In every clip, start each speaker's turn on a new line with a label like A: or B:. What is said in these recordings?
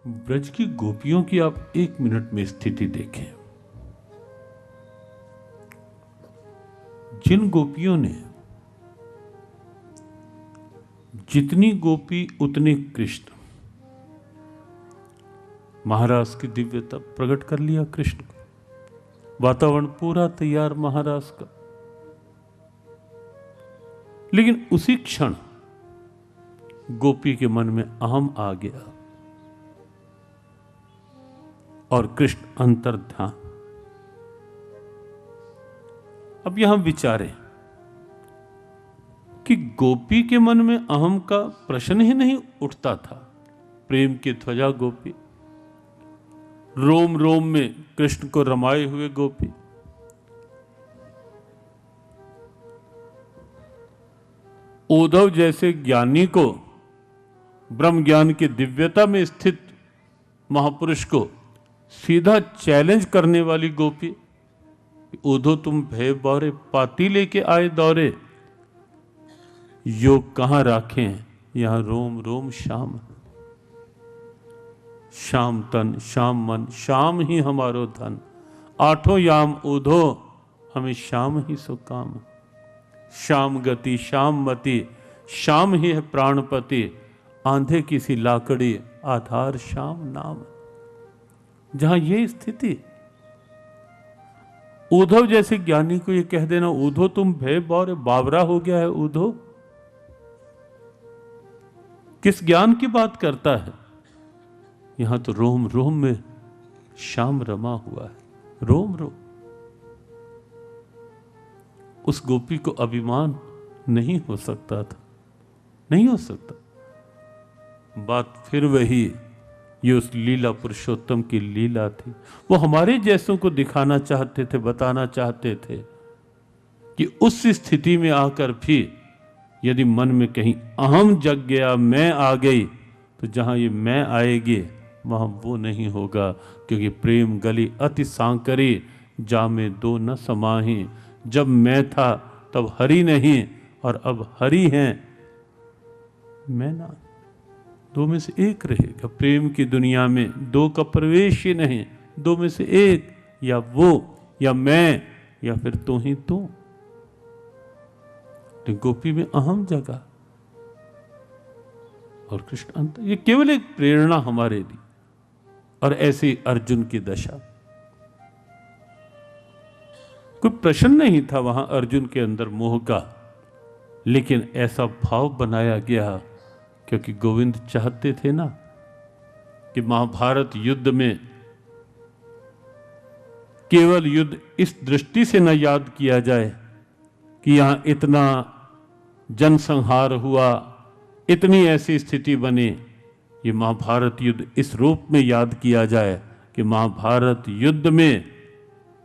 A: ब्रज की गोपियों की आप 1 मिनट में स्थिति देखें। जिन गोपियों ने जितनी गोपी उतने कृष्ण, महाराज की दिव्यता प्रकट कर लिया कृष्ण को, वातावरण पूरा तैयार महाराज का। लेकिन उसी क्षण गोपी के मन में अहम आ गया और कृष्ण अंतर्ध्यान। अब यहां विचारें कि गोपी के मन में अहम का प्रश्न ही नहीं उठता था। प्रेम की ध्वजा गोपी, रोम रोम में कृष्ण को रमाए हुए गोपी, उद्धव जैसे ज्ञानी को, ब्रह्म ज्ञान की दिव्यता में स्थित महापुरुष को सीधा चैलेंज करने वाली गोपी। उद्धव तुम भय बौरे पाती लेके आए दौरे, योग कहां राखें यहां रोम रोम श्याम। श्याम तन श्याम मन श्याम ही हमारो धन, आठों याम उधो हमें श्याम ही सो काम। श्याम गति श्याम मति श्याम ही है प्राणपति, आंधे किसी लाकड़ी आधार श्याम नाम। जहां ये स्थिति, उद्धव जैसे ज्ञानी को ये कह देना उद्धव तुम भय बौरे बावरा हो गया है। उद्धव किस ज्ञान की बात करता है? यहां तो रोम रोम में श्याम रमा हुआ है, रोम रोम। उस गोपी को अभिमान नहीं हो सकता था, नहीं हो सकता। बात फिर वही, ये उस लीला पुरुषोत्तम की लीला थी। वो हमारे जैसों को दिखाना चाहते थे, बताना चाहते थे कि उस स्थिति में आकर भी यदि मन में कहीं अहम जग गया, मैं आ गई, तो जहां ये मैं आएगी वहां वो नहीं होगा। क्योंकि प्रेम गली अति सांकरी, जा में दो न समाही। जब मैं था तब हरि नहीं, और अब हरि हैं मैं ना, दो में से एक रहेगा। प्रेम की दुनिया में दो का प्रवेश ही नहीं, दो में से एक, या वो या मैं, या फिर तू ही तू। तो गोपी में अहम जगह और कृष्ण अंत। ये केवल एक प्रेरणा हमारे लिए। और ऐसे अर्जुन की दशा, कोई प्रश्न नहीं था वहां अर्जुन के अंदर मोह का, लेकिन ऐसा भाव बनाया गया क्योंकि गोविंद चाहते थे ना कि महाभारत युद्ध में केवल युद्ध इस दृष्टि से न याद किया जाए कि यहां इतना जनसंहार हुआ, इतनी ऐसी स्थिति बनी। ये महाभारत युद्ध इस रूप में याद किया जाए कि महाभारत युद्ध में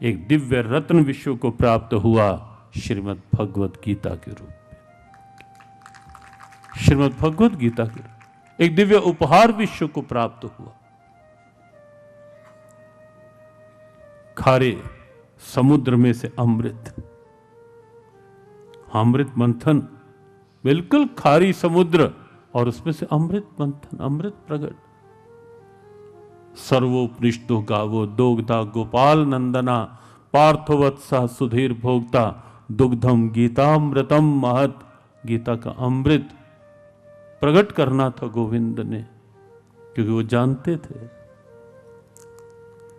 A: एक दिव्य रत्न विश्व को प्राप्त हुआ, श्रीमद् भगवत गीता के रूप में। श्रीमद् भगवत गीता के रूप एक दिव्य उपहार विश्व को प्राप्त हुआ। खारे समुद्र में से अमृत, अमृत मंथन, बिल्कुल खारी समुद्र और उसमें से अमृत मंथन, अमृत प्रकट। सर्वोपनिषदो गावो दोग्धा गोपाल नंदना, पार्थवत्सा सुधीर भोक्ता, दुग्धम गीतामृतम महत। गीता का अमृत प्रकट करना था गोविंद ने, क्योंकि वो जानते थे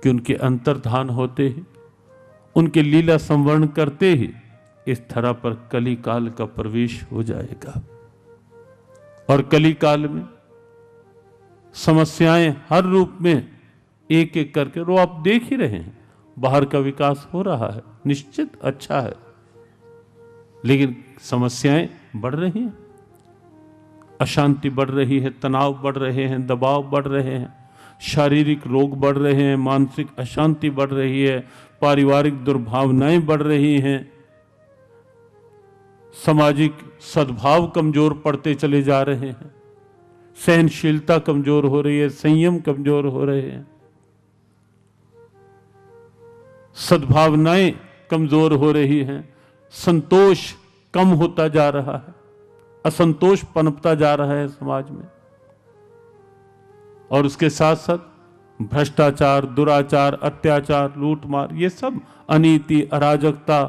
A: कि उनके अंतर्धान होते ही, उनके लीला संवरण करते ही इस धरा पर कली काल का प्रवेश हो जाएगा। और कली काल में समस्याएं हर रूप में एक एक करके, वो आप देख ही रहे हैं, बाहर का विकास हो रहा है, निश्चित अच्छा है, लेकिन समस्याएं बढ़ रही हैं, अशांति बढ़ रही है, तनाव बढ़ रहे हैं, दबाव बढ़ रहे हैं, शारीरिक रोग बढ़ रहे हैं, मानसिक अशांति बढ़ रही है, पारिवारिक दुर्भावनाएं बढ़ रही हैं, सामाजिक सद्भाव कमजोर पड़ते चले जा रहे हैं, सहनशीलता कमजोर हो रही है, संयम कमजोर हो रहे हैं, सद्भावनाएं कमजोर हो रही हैं, संतोष कम होता जा रहा है, असंतोष पनपता जा रहा है समाज में। और उसके साथ साथ भ्रष्टाचार, दुराचार, अत्याचार, लूटमार, ये सब अनीति, अराजकता,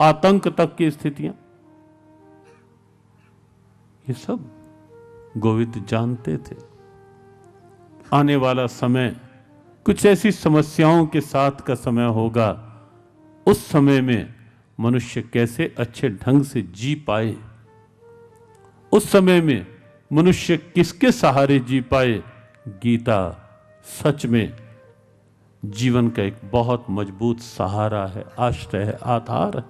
A: आतंक तक की स्थितियां, ये सब गोविंद जानते थे। आने वाला समय कुछ ऐसी समस्याओं के साथ का समय होगा, उस समय में मनुष्य कैसे अच्छे ढंग से जी पाए, उस समय में मनुष्य किसके सहारे जी पाए। गीता सच में जीवन का एक बहुत मजबूत सहारा है, आश्रय है, आधार है,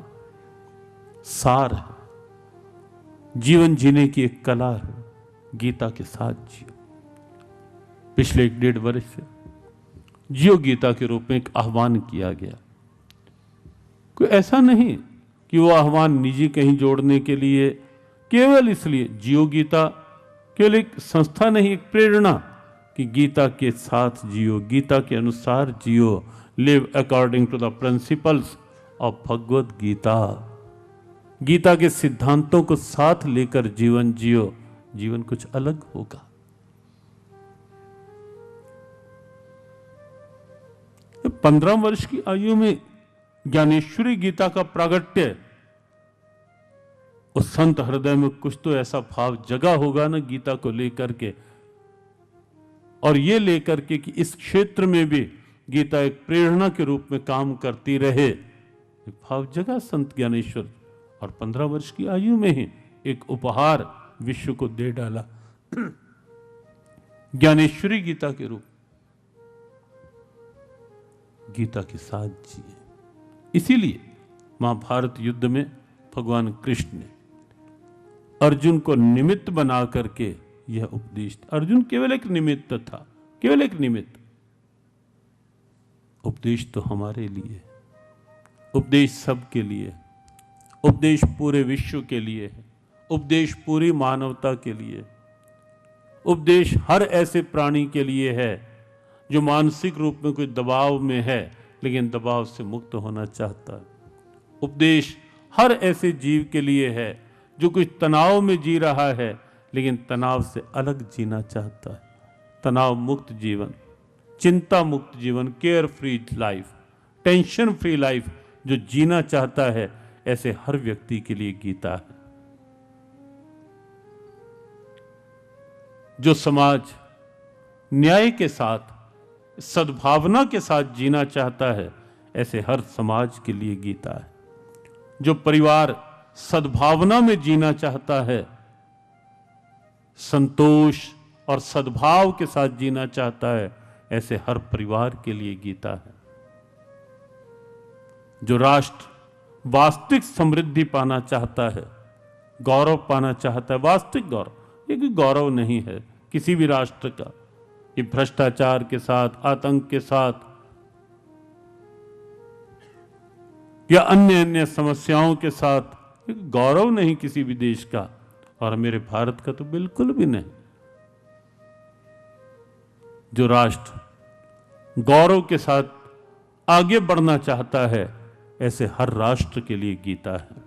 A: सार है। जीवन जीने की एक कला है, गीता के साथ जियो। पिछले 1.5 वर्ष से जियो गीता के रूप में एक आह्वान किया गया। कोई ऐसा नहीं कि वो आह्वान निजी कहीं जोड़ने के लिए, केवल इसलिए जियो गीता केवल एक संस्था नहीं, एक प्रेरणा कि गीता के साथ जियो, गीता के अनुसार जियो, live according to the principles of Bhagavad Gita. Gita के सिद्धांतों को साथ लेकर जीवन जियो, जीवन कुछ अलग होगा। 15 वर्ष की आयु में ज्ञानेश्वरी गीता का प्रागट्य, उस संत हृदय में कुछ तो ऐसा भाव जगा होगा ना गीता को लेकर के, और ये लेकर के कि इस क्षेत्र में भी गीता एक प्रेरणा के रूप में काम करती रहे, भाव जगा संत ज्ञानेश्वर। और 15 वर्ष की आयु में ही एक उपहार विश्व को दे डाला, ज्ञानेश्वरी गीता के रूप। गीता के साथ जिए। इसीलिए महाभारत युद्ध में भगवान कृष्ण ने अर्जुन को निमित्त बना करके यह उपदेश, अर्जुन केवल एक निमित्त था, केवल एक निमित्त। उपदेश तो हमारे लिए, उपदेश सबके लिए, उपदेश पूरे विश्व के लिए है, उपदेश पूरी मानवता के लिए, उपदेश हर ऐसे प्राणी के लिए है जो मानसिक रूप में कोई दबाव में है लेकिन दबाव से मुक्त होना चाहता है। उपदेश हर ऐसे जीव के लिए है जो कुछ तनाव में जी रहा है लेकिन तनाव से अलग जीना चाहता है। तनाव मुक्त जीवन, चिंता मुक्त जीवन, care free life, tension free life जो जीना चाहता है, ऐसे हर व्यक्ति के लिए गीता है। जो समाज न्याय के साथ, सद्भावना के साथ जीना चाहता है, ऐसे हर समाज के लिए गीता है। जो परिवार सद्भावना में जीना चाहता है, संतोष और सद्भाव के साथ जीना चाहता है, ऐसे हर परिवार के लिए गीता है। जो राष्ट्र वास्तविक समृद्धि पाना चाहता है, गौरव पाना चाहता है, वास्तविक गौरव, ये कोई गौरव नहीं है किसी भी राष्ट्र का, ये भ्रष्टाचार के साथ, आतंक के साथ या अन्य अन्य समस्याओं के साथ गौरव नहीं किसी भी देश का, और मेरे भारत का तो बिल्कुल भी नहीं। जो राष्ट्र गौरव के साथ आगे बढ़ना चाहता है, ऐसे हर राष्ट्र के लिए गीता है।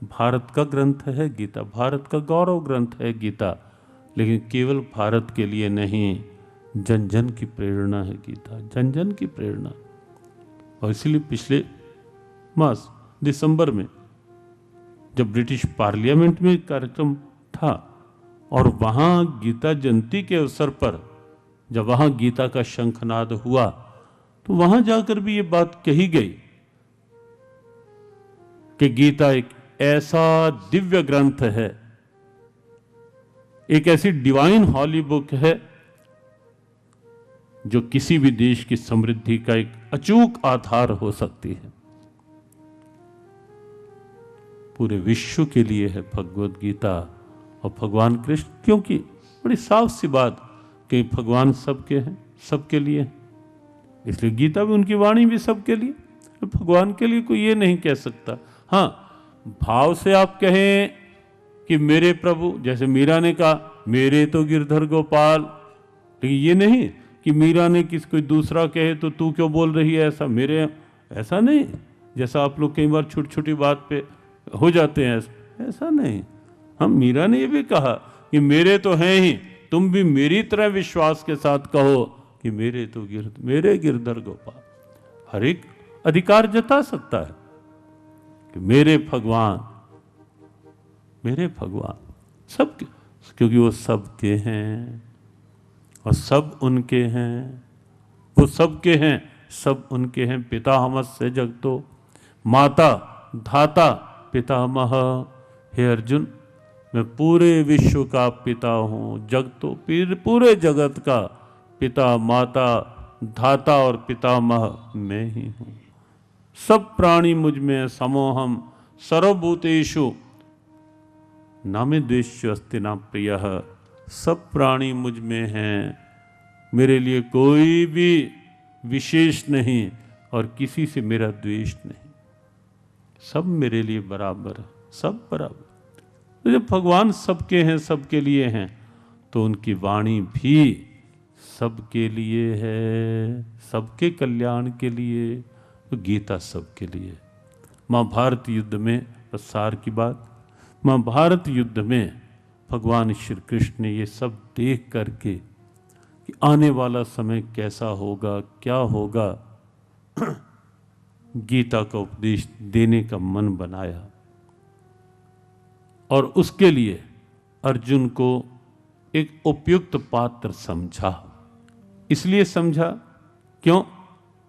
A: भारत का ग्रंथ है गीता, भारत का गौरव ग्रंथ है गीता, लेकिन केवल भारत के लिए नहीं, जन जन की प्रेरणा है गीता, जन जन की प्रेरणा। और इसलिए पिछले मास दिसंबर में जब ब्रिटिश पार्लियामेंट में कार्यक्रम था और वहां गीता जयंती के अवसर पर जब वहां गीता का शंखनाद हुआ, तो वहां जाकर भी ये बात कही गई कि गीता एक ऐसा दिव्य ग्रंथ है, एक ऐसी डिवाइन हॉली बुक है जो किसी भी देश की समृद्धि का एक अचूक आधार हो सकती है। पूरे विश्व के लिए है भगवद गीता और भगवान कृष्ण, क्योंकि बड़ी साफ सी बात कि भगवान सबके हैं, सबके लिए हैं, इसलिए गीता भी, उनकी वाणी भी सबके लिए। भगवान के लिए कोई ये नहीं कह सकता। हाँ, भाव से आप कहें कि मेरे प्रभु, जैसे मीरा ने कहा मेरे तो गिरधर गोपाल, लेकिन ये नहीं कि मीरा ने किसी कोई दूसरा कहे तो तू क्यों बोल रही है ऐसा, मेरे, ऐसा नहीं। जैसा आप लोग कई बार छोटी छोटी बात पे हो जाते हैं, ऐसा नहीं। हम मीरा ने ये भी कहा कि मेरे तो हैं ही, तुम भी मेरी तरह विश्वास के साथ कहो कि मेरे गिरधर गोपाल। हर एक अधिकार जता सकता है कि मेरे भगवान सबके, क्योंकि वो सबके हैं और सब उनके हैं, वो सबके हैं, सब उनके हैं। पिता हमस्य जगतो, माता धाता पितामह। हे अर्जुन, मैं पूरे विश्व का पिता हूँ, जगतो पूरे जगत का पिता, माता, धाता और पितामह मैं ही हूँ। सब प्राणी मुझ में समोहम सर्वभूतेषु नामे द्वेष्य अस्ति ना प्रियः। सब प्राणी मुझ में हैं, मेरे लिए कोई भी विशेष नहीं और किसी से मेरा द्वेष नहीं, सब मेरे लिए बराबर है, सब बराबर। तो जब भगवान सबके हैं, सबके लिए हैं, तो उनकी वाणी भी सबके लिए है, सबके कल्याण के लिए। तो गीता सबके लिए। महाभारत युद्ध में, सार की बात, महाभारत युद्ध में भगवान श्री कृष्ण ने ये सब देख करके कि आने वाला समय कैसा होगा, क्या होगा, गीता का उपदेश देने का मन बनाया। और उसके लिए अर्जुन को एक उपयुक्त पात्र समझा। इसलिए समझा क्यों?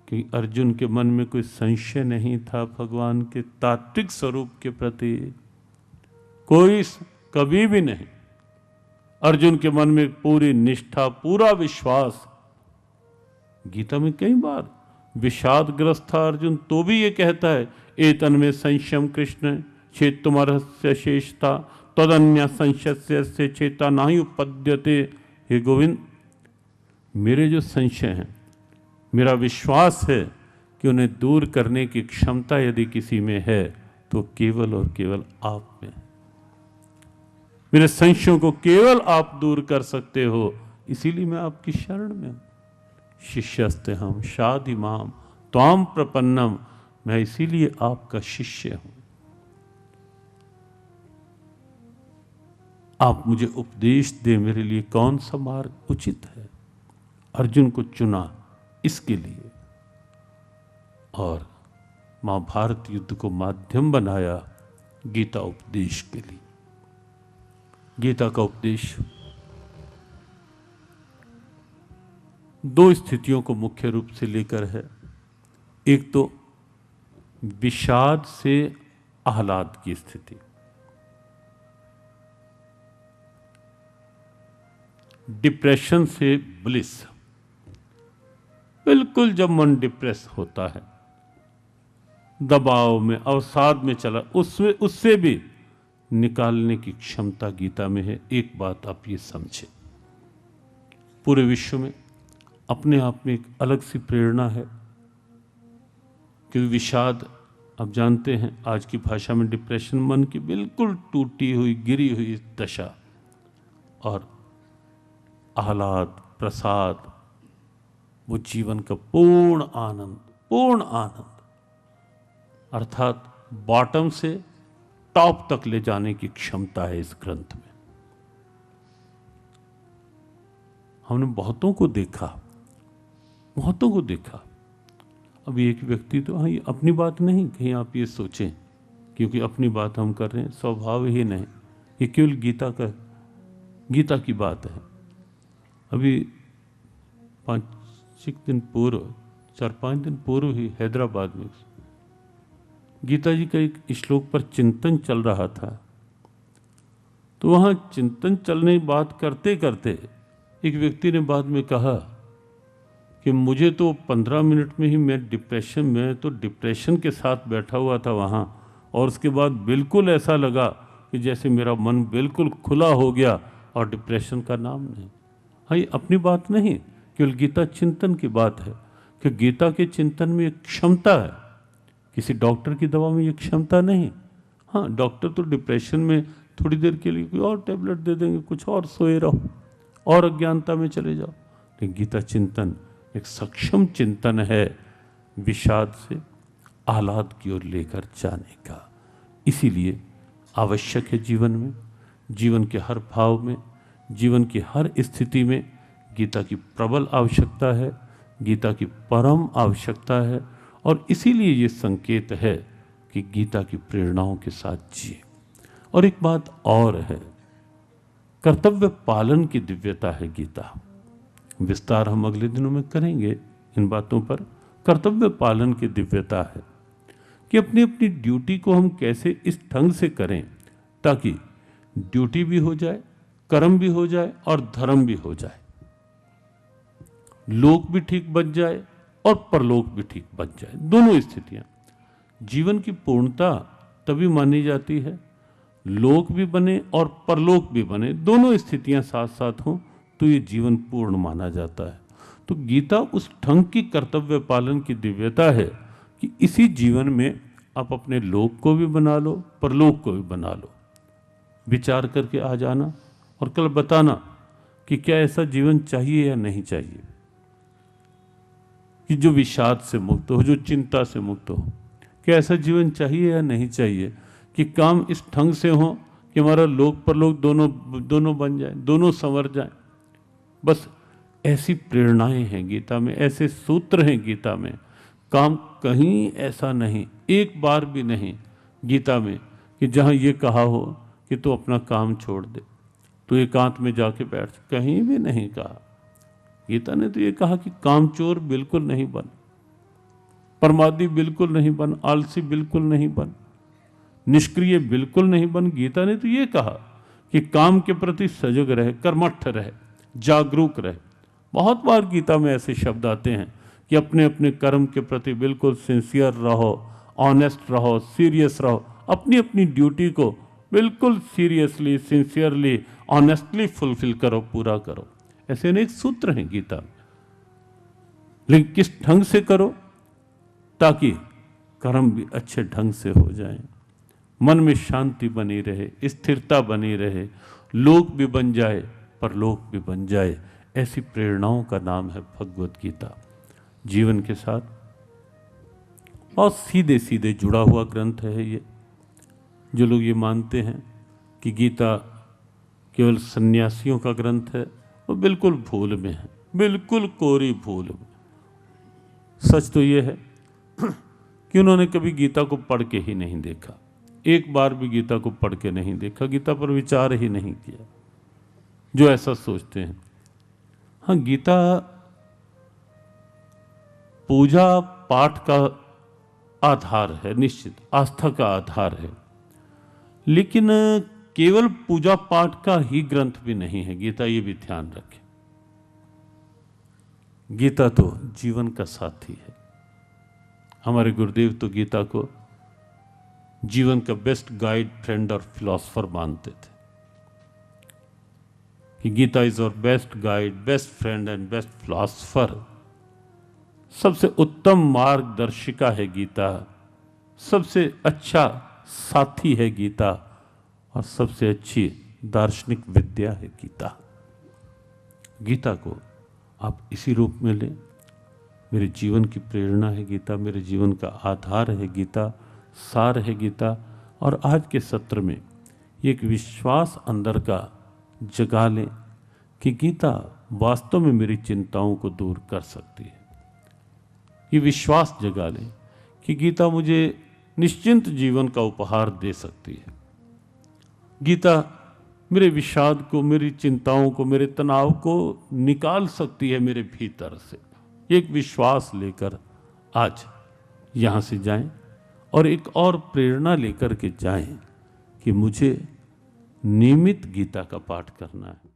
A: कि अर्जुन के मन में कोई संशय नहीं था भगवान के तात्विक स्वरूप के प्रति, कोई कभी भी नहीं। अर्जुन के मन में पूरी निष्ठा, पूरा विश्वास। गीता में कई बार विषादग्रस्त था अर्जुन, तो भी ये कहता है एतन में संशयम कृष्ण चेतुमर्हस्य शेषता तदन्य संशय से चेता नहीं उपपद्यते। हे गोविंद, मेरे जो संशय हैं, मेरा विश्वास है कि उन्हें दूर करने की क्षमता यदि किसी में है तो केवल और केवल आप में। मेरे संशयों को केवल आप दूर कर सकते हो, इसीलिए मैं आपकी शरण में हूं। शिष्यस्ते हम शाधि माम त्वाम प्रपन्नम, मैं इसीलिए आपका शिष्य हूं। आप मुझे उपदेश दे, मेरे लिए कौन सा मार्ग उचित है। अर्जुन को चुना इसके लिए और महाभारत युद्ध को माध्यम बनाया गीता उपदेश के लिए। गीता का उपदेश दो स्थितियों को मुख्य रूप से लेकर है। एक तो विषाद से आह्लाद की स्थिति, डिप्रेशन से ब्लिस। बिल्कुल जब मन डिप्रेस होता है, दबाव में, अवसाद में चला, उससे भी निकालने की क्षमता गीता में है। एक बात आप ये समझें, पूरे विश्व में अपने आप में एक अलग सी प्रेरणा है कि विषाद, आप जानते हैं आज की भाषा में डिप्रेशन, मन की बिल्कुल टूटी हुई, गिरी हुई दशा, और आह्लाद, प्रसाद, वो जीवन का पूर्ण आनंद, अर्थात बॉटम से टॉप तक ले जाने की क्षमता है इस ग्रंथ में। हमने बहुतों को देखा। अभी एक व्यक्ति तो, हाँ, ये अपनी बात नहीं, कहीं आप ये सोचें क्योंकि अपनी बात हम कर रहे हैं, स्वभाव ही नहीं, ये केवल गीता की बात है। अभी 4-5 दिन पूर्व ही हैदराबाद में गीता जी का एक श्लोक पर चिंतन चल रहा था। तो वहाँ चिंतन चलने की बात करते करते एक व्यक्ति ने बाद में कहा कि मुझे तो 15 मिनट में ही मैं डिप्रेशन के साथ बैठा हुआ था वहाँ, और उसके बाद बिल्कुल ऐसा लगा कि जैसे मेरा मन बिल्कुल खुला हो गया और डिप्रेशन का नाम नहीं। हाँ, ये अपनी बात नहीं, केवल गीता चिंतन की बात है कि गीता के चिंतन में एक क्षमता है, किसी डॉक्टर की दवा में ये क्षमता नहीं। हाँ, डॉक्टर तो डिप्रेशन में थोड़ी देर के लिए कोई और टैबलेट दे देंगे, कुछ और सोए रहो और अज्ञानता में चले जाओ। लेकिन गीता चिंतन एक सक्षम चिंतन है विषाद से आह्लाद की ओर लेकर जाने का। इसीलिए आवश्यक है जीवन में, जीवन के हर भाव में जीवन की हर स्थिति में गीता की प्रबल आवश्यकता है, गीता की परम आवश्यकता है। और इसीलिए ये संकेत है कि गीता की प्रेरणाओं के साथ जिए। और एक बात और है, कर्तव्य पालन की दिव्यता है गीता। विस्तार हम अगले दिनों में करेंगे इन बातों पर। कर्तव्य पालन की दिव्यता है कि अपनी अपनी ड्यूटी को हम कैसे इस ढंग से करें ताकि ड्यूटी भी हो जाए, कर्म भी हो जाए और धर्म भी हो जाए, लोक भी ठीक बन जाए और परलोक भी ठीक बन जाए। दोनों स्थितियां, जीवन की पूर्णता तभी मानी जाती है, लोक भी बने और परलोक भी बने, दोनों स्थितियां साथ साथ हों तो ये जीवन पूर्ण माना जाता है। तो गीता उस ढंग की कर्तव्य पालन की दिव्यता है कि इसी जीवन में आप अपने लोक को भी बना लो, परलोक को भी बना लो। विचार करके आ जाना और कल बताना कि क्या ऐसा जीवन चाहिए या नहीं चाहिए, कि जो विषाद से मुक्त हो, जो चिंता से मुक्त हो। क्या ऐसा जीवन चाहिए या नहीं चाहिए कि काम इस ढंग से हो कि हमारा लोक परलोक दोनों बन जाए, दोनों संवर जाए। बस ऐसी प्रेरणाएं हैं गीता में, ऐसे सूत्र हैं गीता में। काम कहीं ऐसा नहीं, एक बार भी नहीं गीता में कि जहां ये कहा हो कि तू अपना काम छोड़ दे, तू एकांत में जाके बैठ, कहीं भी नहीं कहा। गीता ने तो ये कहा कि कामचोर बिल्कुल नहीं बन, प्रमादी बिल्कुल नहीं बन, आलसी बिल्कुल नहीं बन, निष्क्रिय बिल्कुल नहीं बन। गीता ने तो ये कहा कि काम के प्रति सजग रहे, कर्मठ रहे, जागरूक रहे। बहुत बार गीता में ऐसे शब्द आते हैं कि अपने अपने कर्म के प्रति बिल्कुल सिंसियर रहो, ऑनेस्ट रहो, सीरियस रहो, अपनी अपनी ड्यूटी को बिल्कुल सीरियसली, सिंसियरली, ऑनेस्टली फुलफिल करो, पूरा करो। ऐसे अनेक सूत्र हैं गीता में। लेकिन किस ढंग से करो ताकि कर्म भी अच्छे ढंग से हो जाए, मन में शांति बनी रहे, स्थिरता बनी रहे, लोक भी बन जाए, परलोक भी बन जाए। ऐसी प्रेरणाओं का नाम है भगवत गीता। जीवन के साथ बहुत सीधे सीधे जुड़ा हुआ ग्रंथ है ये। जो लोग ये मानते हैं कि गीता केवल सन्यासियों का ग्रंथ है, वो बिल्कुल भूल में है, बिल्कुल कोरी भूल में। सच तो ये है कि उन्होंने कभी गीता को पढ़ के ही नहीं देखा, एक बार भी गीता को पढ़ के नहीं देखा, गीता पर विचार ही नहीं किया, जो ऐसा सोचते हैं। हाँ, गीता पूजा पाठ का आधार है, निश्चित आस्था का आधार है, लेकिन केवल पूजा पाठ का ही ग्रंथ भी नहीं है गीता, ये भी ध्यान रखें। गीता तो जीवन का साथी है। हमारे गुरुदेव तो गीता को जीवन का बेस्ट गाइड, फ्रेंड और फिलॉसफर मानते थे कि गीता इज और best guide, best friend and best philosopher. सबसे उत्तम मार्गदर्शिका है गीता, सबसे अच्छा साथी है गीता और सबसे अच्छी दार्शनिक विद्या है गीता। गीता को आप इसी रूप में लें। मेरे जीवन की प्रेरणा है गीता, मेरे जीवन का आधार है गीता, सार है गीता। और आज के सत्र में एक विश्वास अंदर का जगा लें कि गीता वास्तव में मेरी चिंताओं को दूर कर सकती है। ये विश्वास जगा लें कि गीता मुझे निश्चिंत जीवन का उपहार दे सकती है। गीता मेरे विषाद को, मेरी चिंताओं को, मेरे तनाव को निकाल सकती है मेरे भीतर से। एक विश्वास लेकर आज यहाँ से जाएं और एक और प्रेरणा लेकर के जाएं कि मुझे नियमित गीता का पाठ करना है।